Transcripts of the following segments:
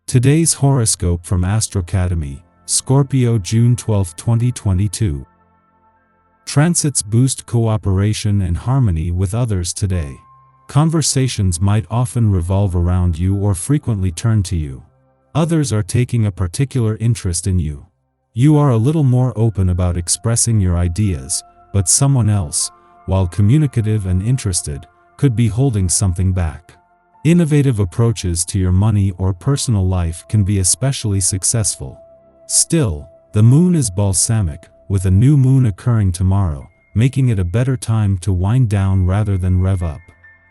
Today's horoscope from Astrocademy, Scorpio June 12, 2022. Transits boost cooperation and harmony with others today. Conversations might often revolve around you or frequently turn to you. Others are taking a particular interest in you. You are a little more open about expressing your ideas, but someone else, while communicative and interested, could be holding something back. Innovative approaches to your money or personal life can be especially successful. Still, the moon is balsamic, with a new moon occurring tomorrow, making it a better time to wind down rather than rev up.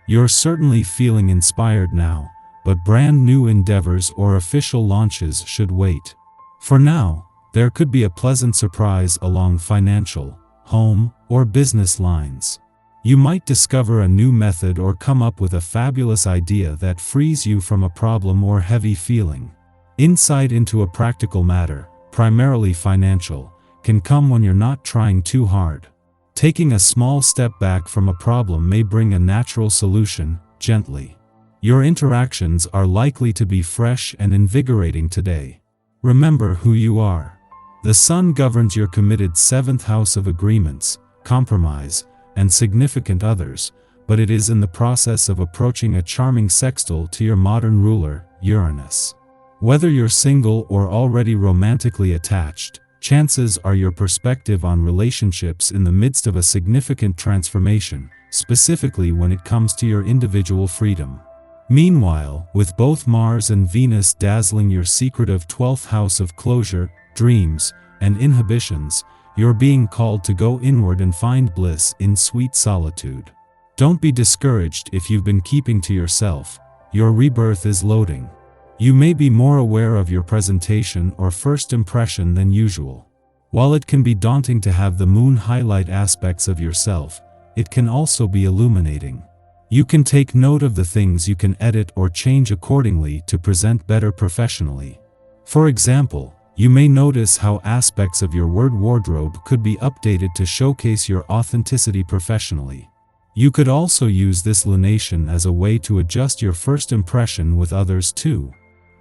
You're certainly feeling inspired now, but brand new endeavors or official launches should wait. For now, there could be a pleasant surprise along financial, home, or business lines. You might discover a new method or come up with a fabulous idea that frees you from a problem or heavy feeling. Insight into a practical matter, primarily financial, can come when you're not trying too hard. Taking a small step back from a problem may bring a natural solution, gently. Your interactions are likely to be fresh and invigorating today. Remember who you are. The sun governs your committed seventh house of agreements, compromise, and significant others, but it is in the process of approaching a charming sextile to your modern ruler, Uranus. Whether you're single or already romantically attached, chances are your perspective on relationships in the midst of a significant transformation, specifically when it comes to your individual freedom. Meanwhile, with both Mars and Venus dazzling your secretive 12th house of closure, dreams, and inhibitions, you're being called to go inward and find bliss in sweet solitude. Don't be discouraged if you've been keeping to yourself. Your rebirth is loading. You may be more aware of your presentation or first impression than usual. While it can be daunting to have the moon highlight aspects of yourself, it can also be illuminating. You can take note of the things you can edit or change accordingly to present better professionally. For example, you may notice how aspects of your word wardrobe could be updated to showcase your authenticity professionally. You could also use this lunation as a way to adjust your first impression with others too.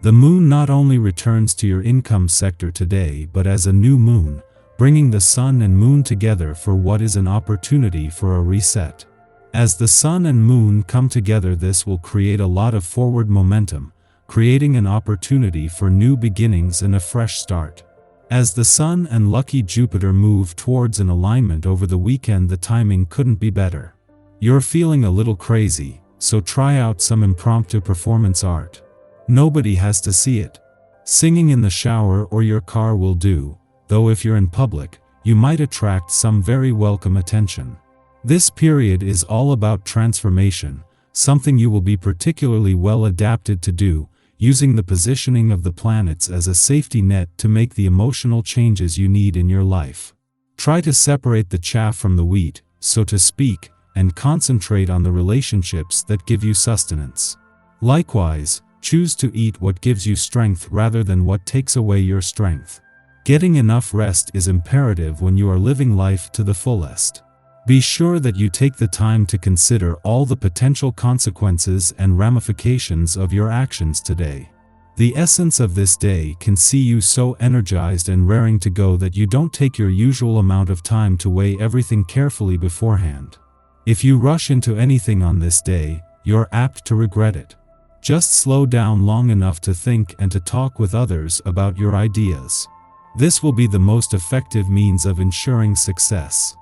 The moon not only returns to your income sector today but as a new moon, bringing the sun and moon together for what is an opportunity for a reset. As the sun and moon come together, this will create a lot of forward momentum, creating an opportunity for new beginnings and a fresh start. As the Sun and lucky Jupiter move towards an alignment over the weekend, the timing couldn't be better. You're feeling a little crazy, so try out some impromptu performance art. Nobody has to see it. Singing in the shower or your car will do, though if you're in public, you might attract some very welcome attention. This period is all about transformation, something you will be particularly well adapted to do, using the positioning of the planets as a safety net to make the emotional changes you need in your life. Try to separate the chaff from the wheat, so to speak, and concentrate on the relationships that give you sustenance. Likewise, choose to eat what gives you strength rather than what takes away your strength. Getting enough rest is imperative when you are living life to the fullest. Be sure that you take the time to consider all the potential consequences and ramifications of your actions today. The essence of this day can see you so energized and raring to go that you don't take your usual amount of time to weigh everything carefully beforehand. If you rush into anything on this day, you're apt to regret it. Just slow down long enough to think and to talk with others about your ideas. This will be the most effective means of ensuring success.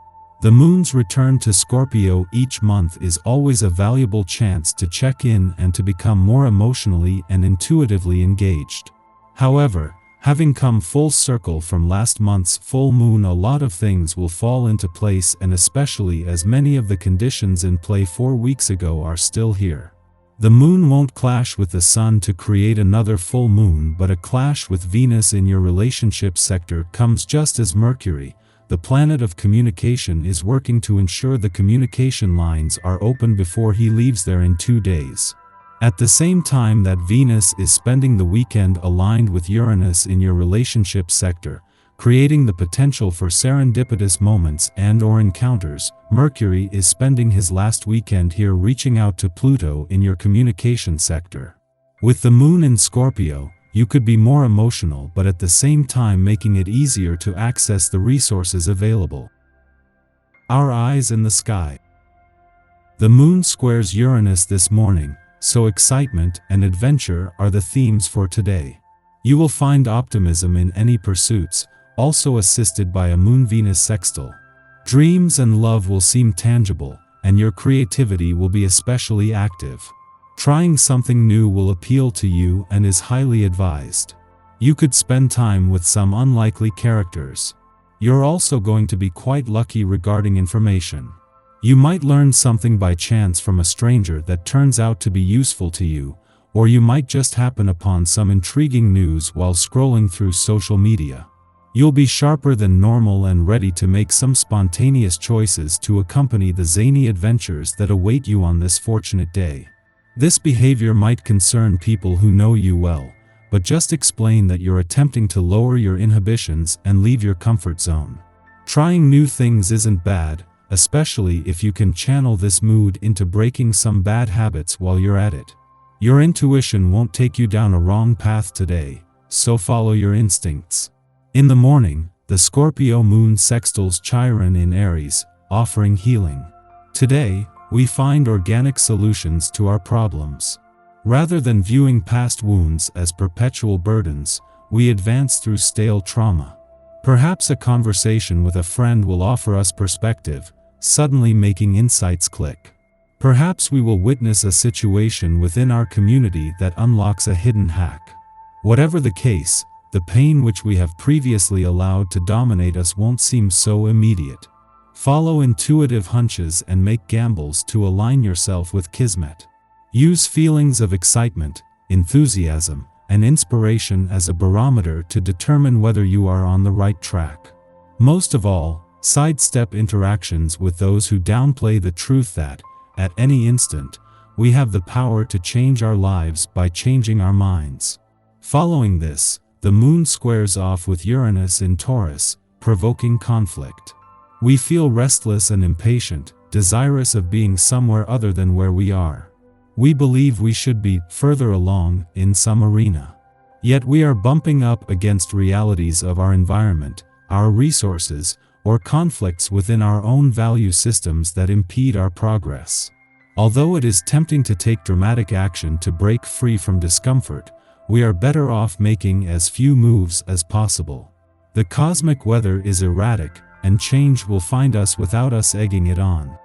The moon's return to Scorpio each month is always a valuable chance to check in and to become more emotionally and intuitively engaged. However, having come full circle from last month's full moon, a lot of things will fall into place, and especially as many of the conditions in play 4 weeks ago are still here. The moon won't clash with the sun to create another full moon, but a clash with Venus in your relationship sector comes just as Mercury, the planet of communication, is working to ensure the communication lines are open before he leaves there in 2 days. At the same time that Venus is spending the weekend aligned with Uranus in your relationship sector, creating the potential for serendipitous moments and/or encounters, Mercury is spending his last weekend here reaching out to Pluto in your communication sector. With the moon in Scorpio, you could be more emotional but at the same time making it easier to access the resources available. Our eyes in the sky. The moon squares Uranus this morning, so excitement and adventure are the themes for today. You will find optimism in any pursuits, also assisted by a Moon-Venus sextile. Dreams and love will seem tangible, and your creativity will be especially active. Trying something new will appeal to you and is highly advised. You could spend time with some unlikely characters. You're also going to be quite lucky regarding information. You might learn something by chance from a stranger that turns out to be useful to you, or you might just happen upon some intriguing news while scrolling through social media. You'll be sharper than normal and ready to make some spontaneous choices to accompany the zany adventures that await you on this fortunate day. This behavior might concern people who know you well, but just explain that you're attempting to lower your inhibitions and leave your comfort zone. Trying new things isn't bad, especially if you can channel this mood into breaking some bad habits while you're at it. Your intuition won't take you down a wrong path today, so follow your instincts. In the morning, the Scorpio moon sextiles Chiron in Aries, offering healing. Today, we find organic solutions to our problems. Rather than viewing past wounds as perpetual burdens, we advance through stale trauma. Perhaps a conversation with a friend will offer us perspective, suddenly making insights click. Perhaps we will witness a situation within our community that unlocks a hidden hack. Whatever the case, the pain which we have previously allowed to dominate us won't seem so immediate. Follow intuitive hunches and make gambles to align yourself with Kismet. Use feelings of excitement, enthusiasm, and inspiration as a barometer to determine whether you are on the right track. Most of all, sidestep interactions with those who downplay the truth that, at any instant, we have the power to change our lives by changing our minds. Following this, the moon squares off with Uranus in Taurus, provoking conflict. We feel restless and impatient, desirous of being somewhere other than where we are. We believe we should be further along in some arena. Yet we are bumping up against realities of our environment, our resources, or conflicts within our own value systems that impede our progress. Although it is tempting to take dramatic action to break free from discomfort, we are better off making as few moves as possible. The cosmic weather is erratic, and change will find us without us egging it on.